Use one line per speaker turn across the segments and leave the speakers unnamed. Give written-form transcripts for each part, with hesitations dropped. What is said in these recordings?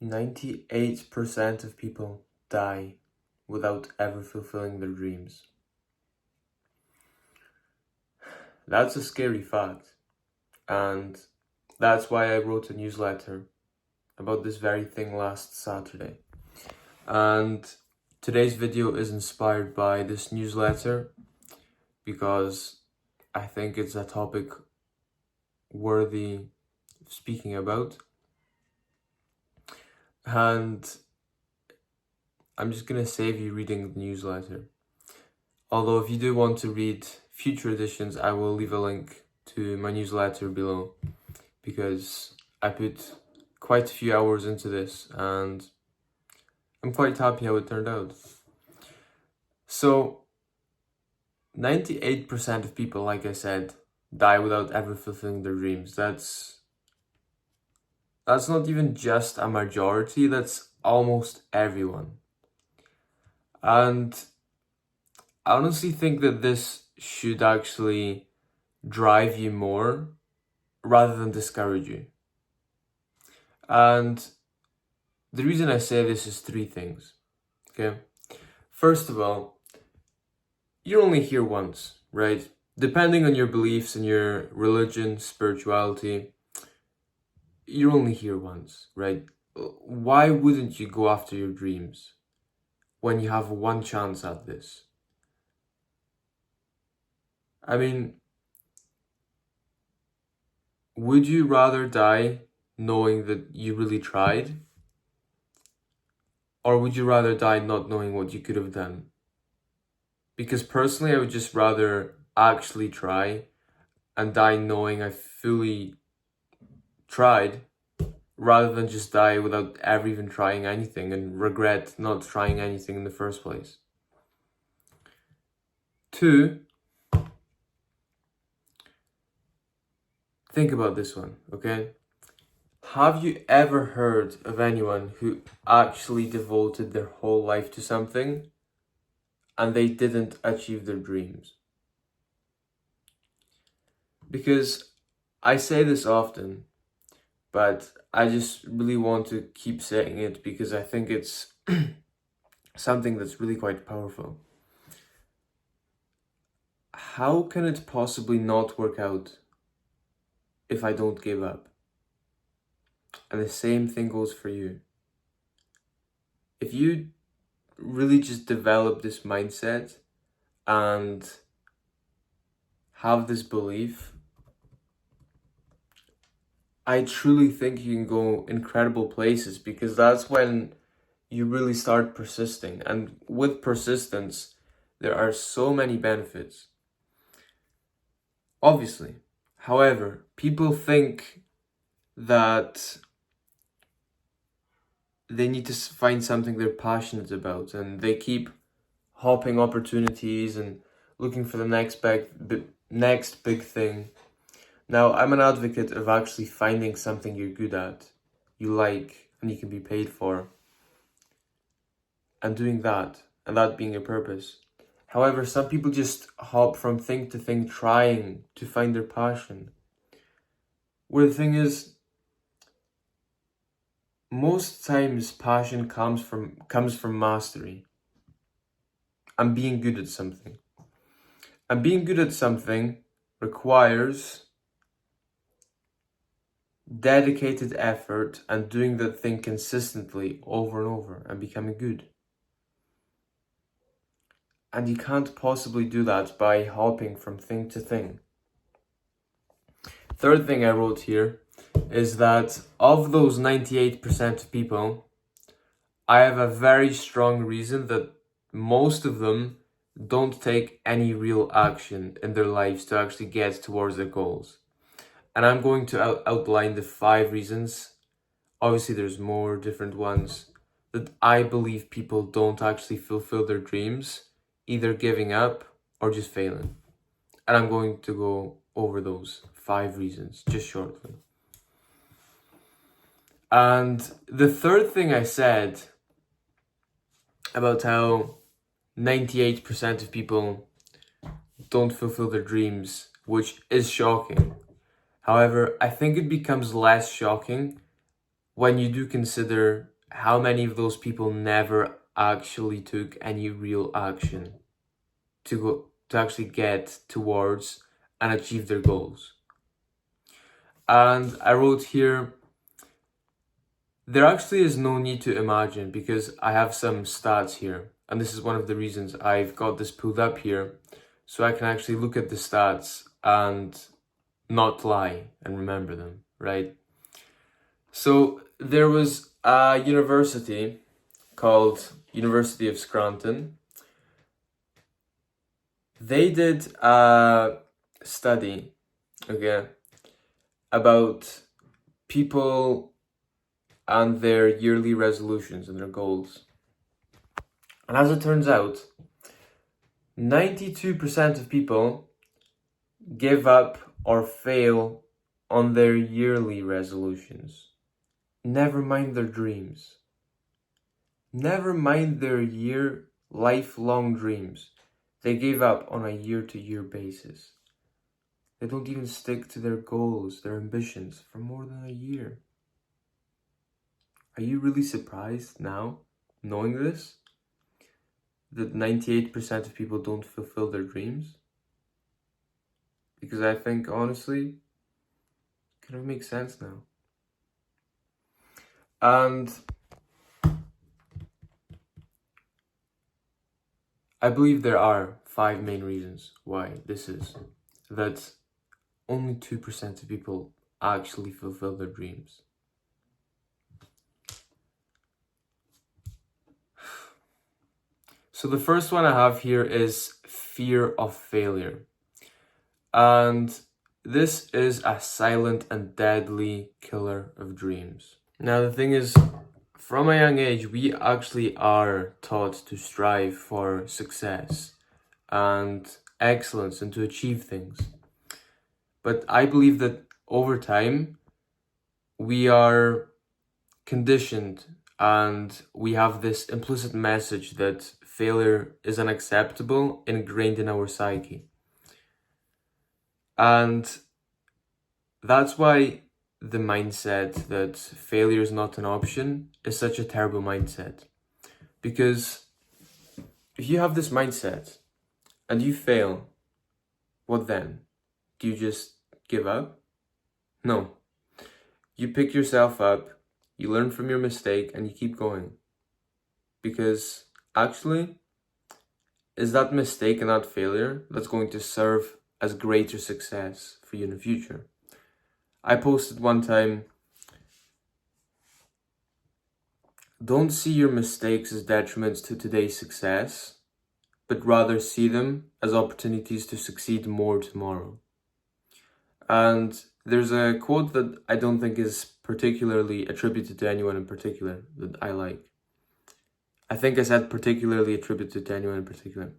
98% of people die without ever fulfilling their dreams. That's a scary fact, and that's why I wrote a newsletter about this very thing last Saturday. And today's video is inspired by this newsletter because I think it's a topic worthy of speaking about. And I'm just gonna save you reading the newsletter. Although if you do want to read future editions, I will leave a link to my newsletter below because I put quite a few hours into this and I'm quite happy how it turned out. So 98% of people, like I said, die without ever fulfilling their dreams. That's not even just a majority, that's almost everyone. And I honestly think that this should actually drive you more rather than discourage you. And the reason I say this is three things, okay? First of all, you're only here once, right? Depending on your beliefs and your religion, spirituality, you're only here once, right? Why wouldn't you go after your dreams when you have one chance at this? I mean, would you rather die knowing that you really tried? Or would you rather die not knowing what you could have done? Because personally, I would just rather actually try and die knowing I fully tried rather than just die without ever even trying anything and regret not trying anything in the first place. 2, think about this one, okay? Have you ever heard of anyone who actually devoted their whole life to something and they didn't achieve their dreams? Because I say this often, but I just really want to keep saying it because I think it's something that's really quite powerful. How can it possibly not work out if I don't give up? And the same thing goes for you. If you really just develop this mindset and have this belief, I truly think you can go incredible places because that's when you really start persisting. And with persistence, there are so many benefits. Obviously. However, people think that they need to find something they're passionate about and they keep hopping opportunities and looking for the next big thing. Now, I'm an advocate of actually finding something you're good at, you like, and you can be paid for, and doing that, and that being your purpose. However, some people just hop from thing to thing trying to find their passion. Where the thing is, most times passion comes from mastery and being good at something. And being good at something requires dedicated effort and doing that thing consistently over and over and becoming good. And you can't possibly do that by hopping from thing to thing. Third thing I wrote here is that of those 98% of people, I have a very strong reason that most of them don't take any real action in their lives to actually get towards their goals. And I'm going to outline the 5 reasons. Obviously, there's more different ones that I believe people don't actually fulfill their dreams, either giving up or just failing. And I'm going to go over those 5 reasons just shortly. And the third thing I said about how 98% of people don't fulfill their dreams, which is shocking. However, I think it becomes less shocking when you do consider how many of those people never actually took any real action to actually get towards and achieve their goals. And I wrote here, there actually is no need to imagine, because I have some stats here. And this is one of the reasons I've got this pulled up here, so I can actually look at the stats and not lie and remember them, right? So there was a university called University of Scranton. They did a study, okay, about people and their yearly resolutions and their goals. And as it turns out, 92% of people give up or fail on their yearly resolutions. Never mind their dreams. Never mind their lifelong dreams. They gave up on a year-to-year basis. They don't even stick to their goals, their ambitions, for more than a year. Are you really surprised now, knowing this? That 98% of people don't fulfill their dreams? Because I think, honestly, it kind of makes sense now. And I believe there are 5 main reasons why this is. That only 2% of people actually fulfill their dreams. So the first one I have here is fear of failure. And this is a silent and deadly killer of dreams. Now the thing is, from a young age, we actually are taught to strive for success and excellence and to achieve things. But I believe that over time, we are conditioned and we have this implicit message that failure is unacceptable, ingrained in our psyche. And that's why the mindset that failure is not an option is such a terrible mindset. Because if you have this mindset and you fail, what then? Do you just give up? No. You pick yourself up, you learn from your mistake, and you keep going. Because actually, is that mistake and that failure that's going to serve as greater success for you in the future. I posted one time, don't see your mistakes as detriments to today's success, but rather see them as opportunities to succeed more tomorrow. And there's a quote that I don't think is particularly attributed to anyone in particular that I like. I think I said particularly attributed to anyone in particular.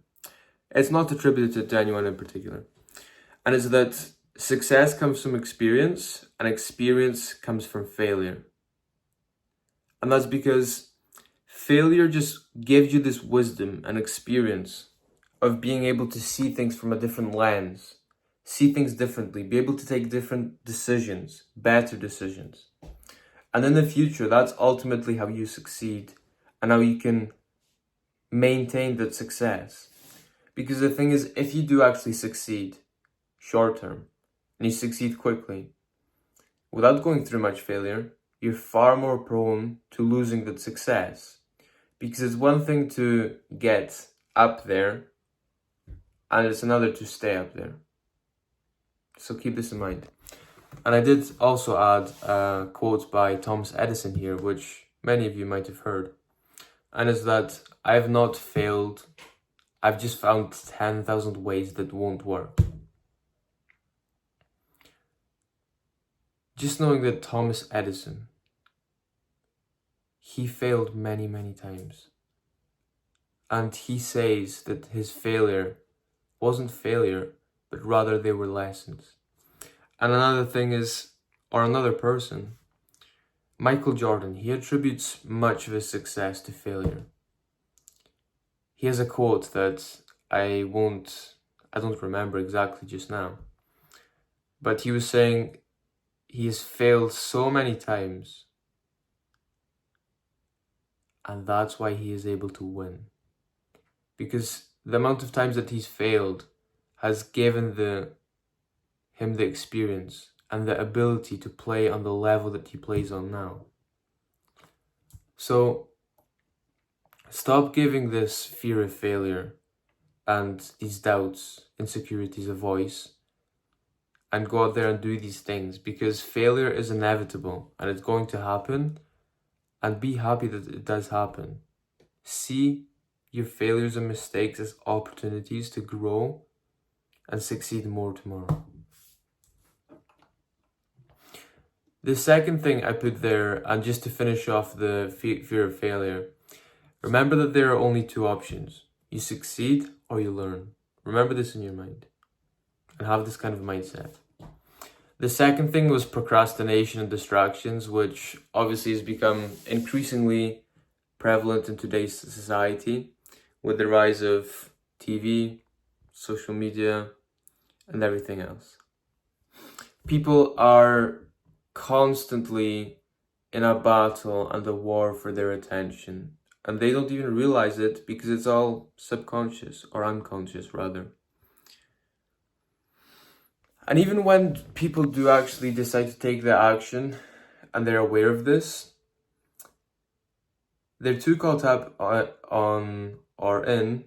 It's not attributed to anyone in particular. And it's that success comes from experience, and experience comes from failure. And that's because failure just gives you this wisdom and experience of being able to see things from a different lens, see things differently, be able to take different decisions, better decisions. And in the future, that's ultimately how you succeed and how you can maintain that success. Because the thing is, if you do actually succeed short term and you succeed quickly, without going through much failure, you're far more prone to losing that success. Because it's one thing to get up there, and it's another to stay up there. So keep this in mind. And I did also add a quote by Thomas Edison here, which many of you might have heard. And it's that I have not failed, I've just found 10,000 ways that won't work. Just knowing that Thomas Edison, he failed many, many times. And he says that his failure wasn't failure, but rather they were lessons. And another thing is, or another person, Michael Jordan, he attributes much of his success to failure. He has a quote that I don't remember exactly just now, but he was saying he has failed so many times And that's why he is able to win. Because the amount of times that he's failed has given him the experience and the ability to play on the level that he plays on now. So stop giving this fear of failure and these doubts, insecurities a voice, and go out there and do these things, because failure is inevitable and it's going to happen, and be happy that it does happen. See your failures and mistakes as opportunities to grow and succeed more tomorrow. The second thing I put there, and just to finish off the fear of failure, remember that there are only two options. You succeed or you learn. Remember this in your mind and have this kind of mindset. The second thing was procrastination and distractions, which obviously has become increasingly prevalent in today's society with the rise of TV, social media, and everything else. People are constantly in a battle and a war for their attention, and they don't even realize it because it's all subconscious or unconscious rather. And even when people do actually decide to take the action and they're aware of this, they're too caught up on or in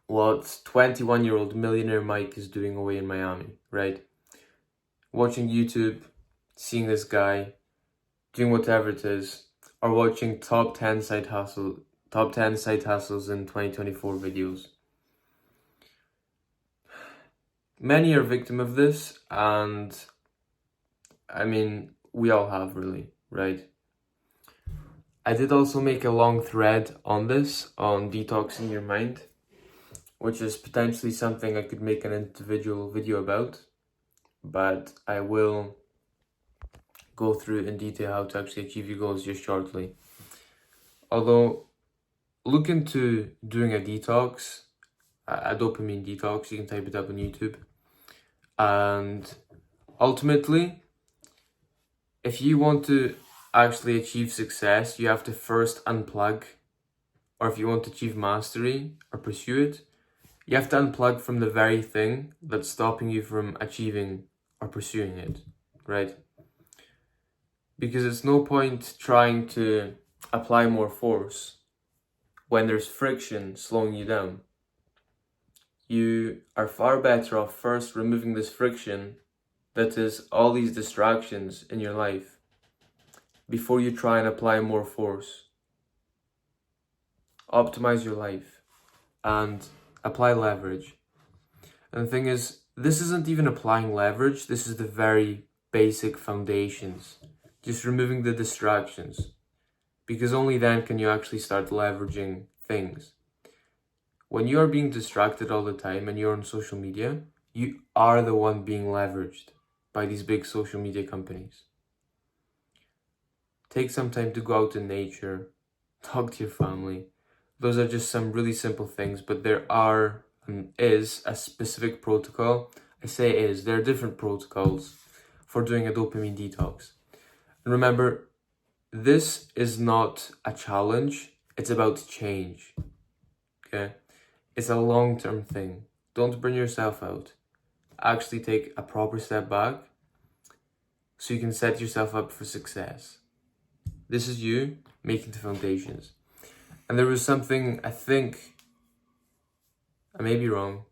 what 21-year-old millionaire Mike is doing away in Miami, right? Watching YouTube, seeing this guy doing whatever it is, or watching top 10 side hustles in 2024 videos. Many are victim of this, and I mean, we all have really, right? I did also make a long thread on this, on detoxing your mind, which is potentially something I could make an individual video about, but I will go through in detail how to actually achieve your goals just shortly. Although, look into doing a detox, a dopamine detox. You can type it up on YouTube. And ultimately, if you want to actually achieve success, you have to first unplug. Or if you want to achieve mastery or pursue it, you have to unplug from the very thing that's stopping you from achieving or pursuing it, right? Because it's no point trying to apply more force when there's friction slowing you down. You are far better off first removing this friction, that is all these distractions in your life, before you try and apply more force. Optimize your life and apply leverage. And the thing is, this isn't even applying leverage, this is the very basic foundations. Just removing the distractions, because only then can you actually start leveraging things. When you are being distracted all the time and you're on social media, you are the one being leveraged by these big social media companies. Take some time to go out in nature, talk to your family. Those are just some really simple things, but there are and is a specific protocol. I say is, there are different protocols for doing a dopamine detox. And remember, this is not a challenge, it's about change. Okay? It's a long-term thing. Don't burn yourself out. Actually take a proper step back so you can set yourself up for success. This is you making the foundations. And there was something, I think, I may be wrong,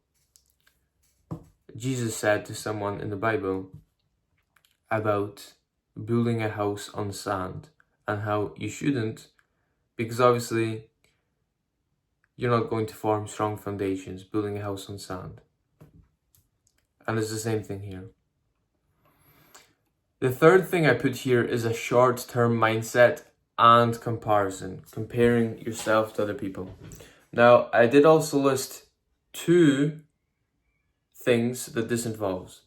Jesus said to someone in the Bible about building a house on sand and how you shouldn't, because obviously you're not going to form strong foundations building a house on sand. And it's the same thing here. The third thing I put here is a short-term mindset and comparison, comparing yourself to other people. Now, I did also list 2 things that this involves.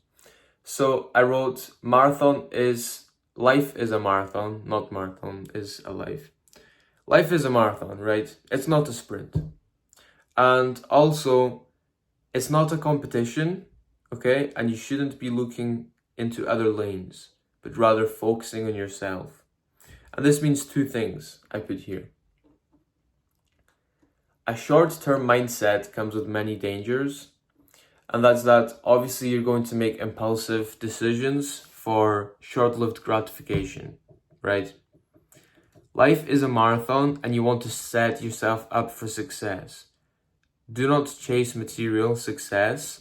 So I wrote, life is a marathon, not marathon is a life. Life is a marathon, right? It's not a sprint. And also, it's not a competition, okay? And you shouldn't be looking into other lanes, but rather focusing on yourself. And this means two things I put here. A short-term mindset comes with many dangers, and that's that obviously you're going to make impulsive decisions for short-lived gratification, right? Life is a marathon and you want to set yourself up for success. Do not chase material success,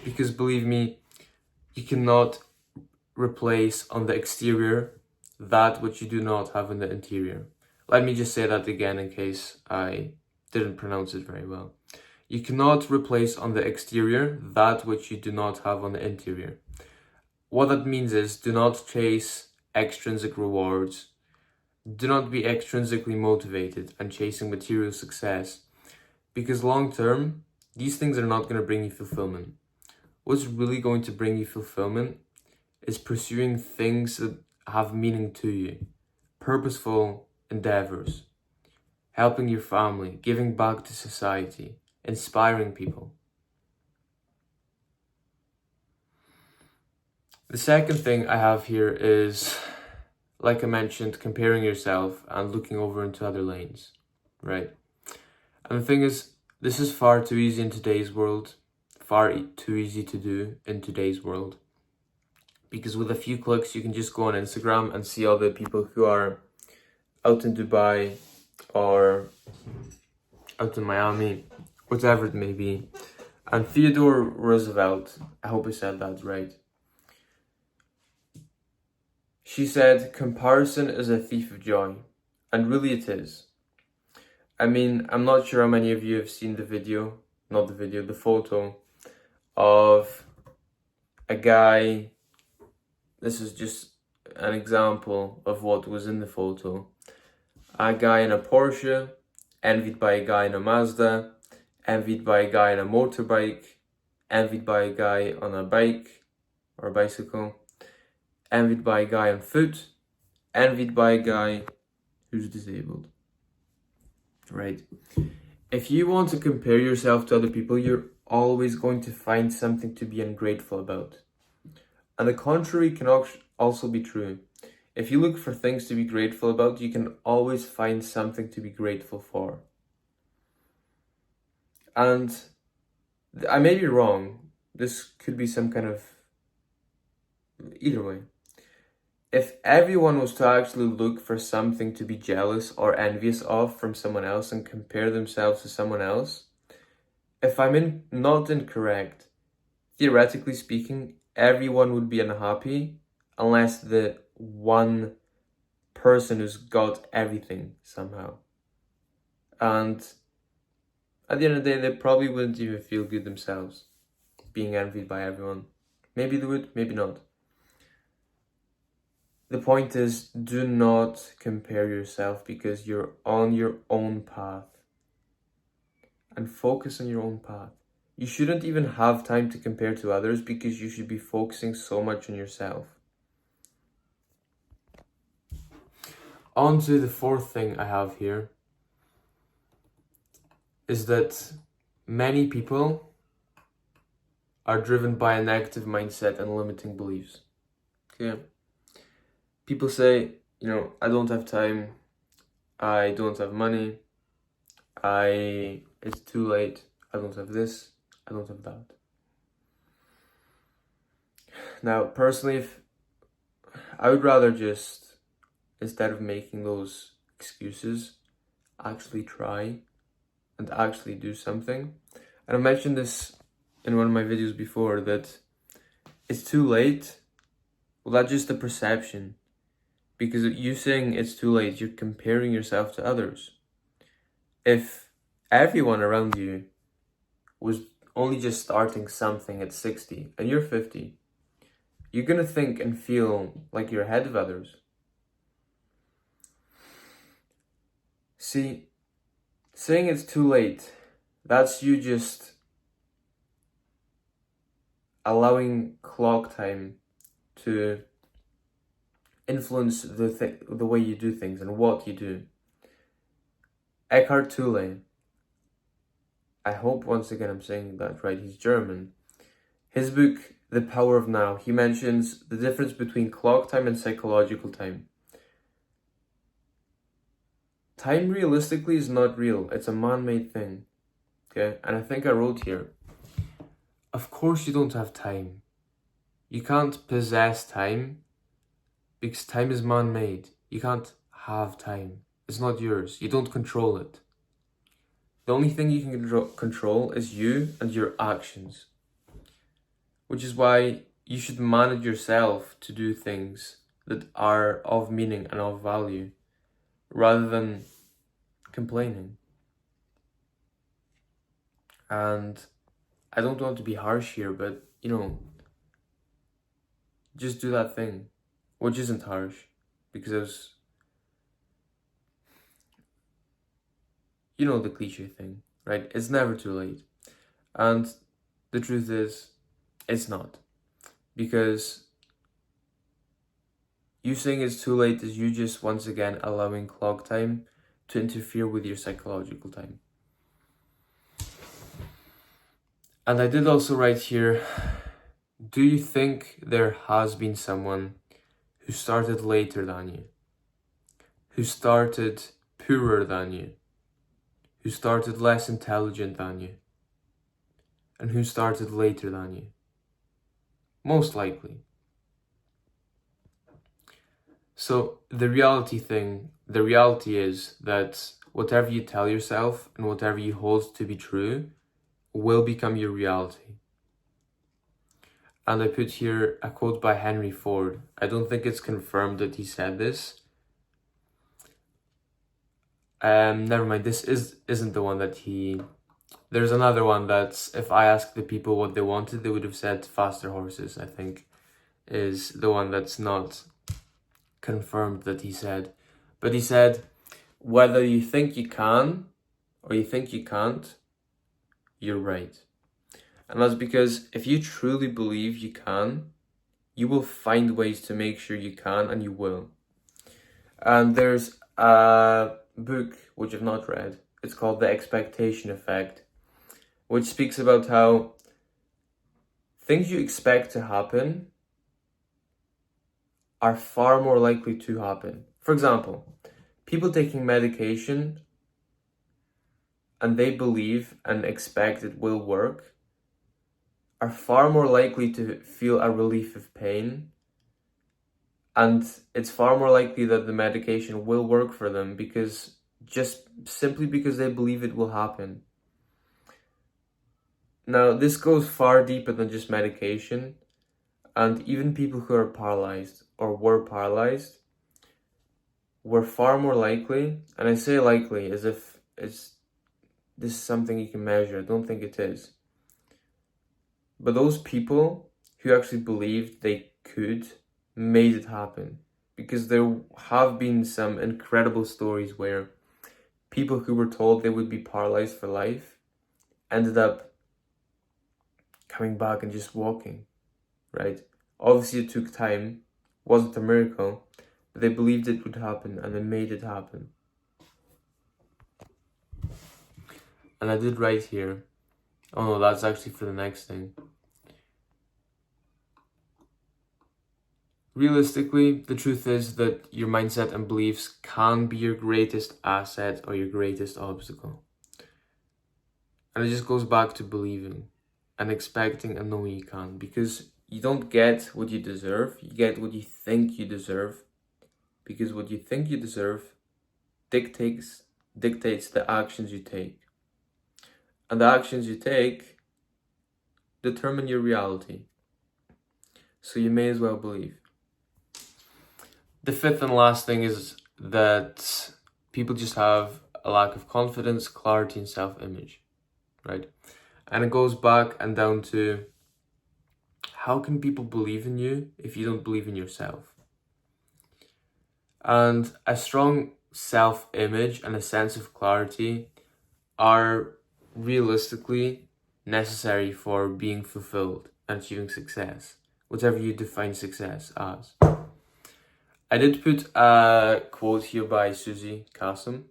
because believe me, you cannot replace on the exterior that which you do not have in the interior. Let me just say that again in case I didn't pronounce it very well. You cannot replace on the exterior that which you do not have on the interior. What that means is, do not chase extrinsic rewards. Do not be extrinsically motivated and chasing material success, because long term, these things are not going to bring you fulfillment. What's really going to bring you fulfillment is pursuing things that have meaning to you, purposeful endeavors, helping your family, giving back to society, inspiring people. The second thing I have here is, like I mentioned, comparing yourself and looking over into other lanes, right? And the thing is, this is far too easy in today's world, far too easy to do in today's world. Because with a few clicks, you can just go on Instagram and see all the people who are out in Dubai or out in Miami, whatever it may be. And Theodore Roosevelt, I hope I said that right. She said, comparison is a thief of joy. And really it is. I mean, I'm not sure how many of you have seen the photo of a guy. This is just an example of what was in the photo. A guy in a Porsche, envied by a guy in a Mazda, envied by a guy in a motorbike, envied by a guy on a bike or a bicycle, envied by a guy on foot, envied by a guy who's disabled. Right? If you want to compare yourself to other people, you're always going to find something to be ungrateful about. And the contrary can also be true. If you look for things to be grateful about, you can always find something to be grateful for. And I may be wrong. This could be some kind of... Either way. If everyone was to actually look for something to be jealous or envious of from someone else and compare themselves to someone else, if I'm not incorrect, theoretically speaking, everyone would be unhappy unless the one person who's got everything somehow. And at the end of the day, they probably wouldn't even feel good themselves, being envied by everyone. Maybe they would, maybe not. The point is, do not compare yourself, because you're on your own path. And focus on your own path. You shouldn't even have time to compare to others, because you should be focusing so much on yourself. On to the fourth thing I have here, is that many people are driven by a negative mindset and limiting beliefs. Okay? People say, I don't have time, I don't have money, it's too late, I don't have this, I don't have that. Now, personally, I would rather just, instead of making those excuses, actually try and actually do something. And I mentioned this in one of my videos before, that it's too late. Well, that's just a perception. Because you saying it's too late, you're comparing yourself to others. If everyone around you was only just starting something at 60 and you're 50, you're going to think and feel like you're ahead of others. See, saying it's too late, that's you just allowing clock time to influence the way you do things and what you do. Eckhart Tolle, I hope once again I'm saying that right, he's German. His book, The Power of Now, he mentions the difference between clock time and psychological time. time realistically is not real. It's a man-made thing. Okay? And I think I wrote here, of course you don't have time. You can't possess time because time is man-made. You can't have time. It's not yours. You don't control it. The only thing you can control is you and your actions. Which is why you should manage yourself to do things that are of meaning and of value, rather than complaining. And I don't want to be harsh here, but just do that thing, which isn't harsh, because the cliche thing, right? It's never too late. And the truth is, it's not. Because you saying it's too late is you just once again allowing clock time to interfere with your psychological time. And I did also write here, do you think there has been someone who started later than you? Who started poorer than you? Who started less intelligent than you? And who started later than you? Most likely. So the reality is that whatever you tell yourself and whatever you hold to be true will become your reality. And I put here a quote by Henry Ford. I don't think it's confirmed that he said this. Never mind, this isn't the one that he... There's another one that's, if I asked the people what they wanted, they would have said faster horses, I think, is the one that's not confirmed that he said. But he said, whether you think you can or you think you can't, you're right. And that's because if you truly believe you can, you will find ways to make sure you can, and you will. And there's a book which I've not read. It's called The Expectation Effect, which speaks about how things you expect to happen are far more likely to happen. For example, people taking medication and they believe and expect it will work are far more likely to feel a relief of pain, and it's far more likely that the medication will work for them simply because they believe it will happen. Now, this goes far deeper than just medication, and even people who are paralyzed or were paralyzed were far more likely, and I say likely as if this is something you can measure. I don't think it is. But those people who actually believed they could made it happen, because there have been some incredible stories where people who were told they would be paralyzed for life ended up coming back and just walking, right? Obviously it took time, wasn't a miracle, but they believed it would happen and they made it happen. And I did write here, oh no, that's actually for the next thing. Realistically, the truth is that your mindset and beliefs can be your greatest asset or your greatest obstacle. And it just goes back to believing and expecting and knowing you can, because you don't get what you deserve, you get what you think you deserve, because what you think you deserve dictates the actions you take. And the actions you take determine your reality. So you may as well believe. The fifth and last thing is that people just have a lack of confidence, clarity, and self-image, right? And it goes back and down to, how can people believe in you if you don't believe in yourself? And a strong self-image and a sense of clarity are realistically necessary for being fulfilled and achieving success, whatever you define success as. I did put a quote here by Susie Kassem,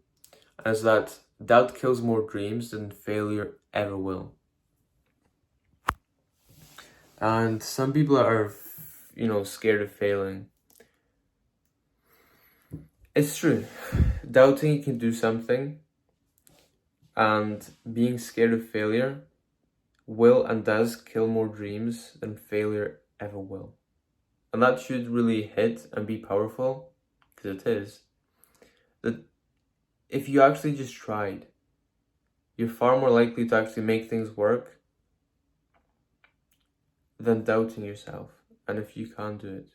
as that doubt kills more dreams than failure ever will. And some people are, scared of failing. It's true. doubting you can do something and being scared of failure will and does kill more dreams than failure ever will. And that should really hit and be powerful, because it is. That if you actually just tried, you're far more likely to actually make things work than doubting yourself, and if you can't do it.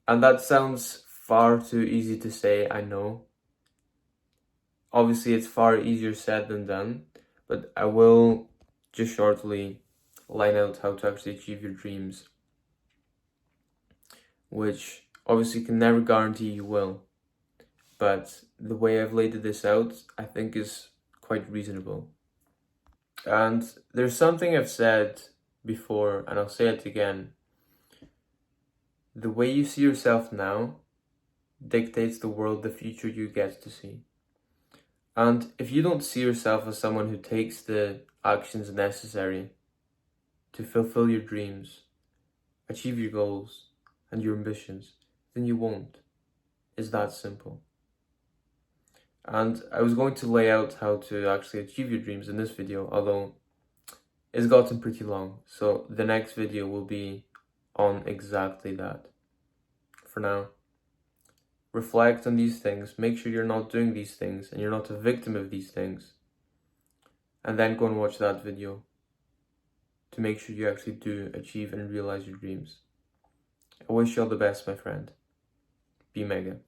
And that sounds far too easy to say, I know. Obviously, it's far easier said than done, but I will just shortly line out how to actually achieve your dreams, which obviously can never guarantee you will. But the way I've laid this out, I think is quite reasonable. And there's something I've said before, and I'll say it again. The way you see yourself now dictates the world, the future you get to see. And if you don't see yourself as someone who takes the actions necessary to fulfill your dreams, achieve your goals and your ambitions, then you won't. It's that simple. And I was going to lay out how to actually achieve your dreams in this video, although it's gotten pretty long. So the next video will be on exactly that. For now, reflect on these things, make sure you're not doing these things and you're not a victim of these things. And then go and watch that video to make sure you actually do achieve and realize your dreams. I wish you all the best, my friend. Be mega.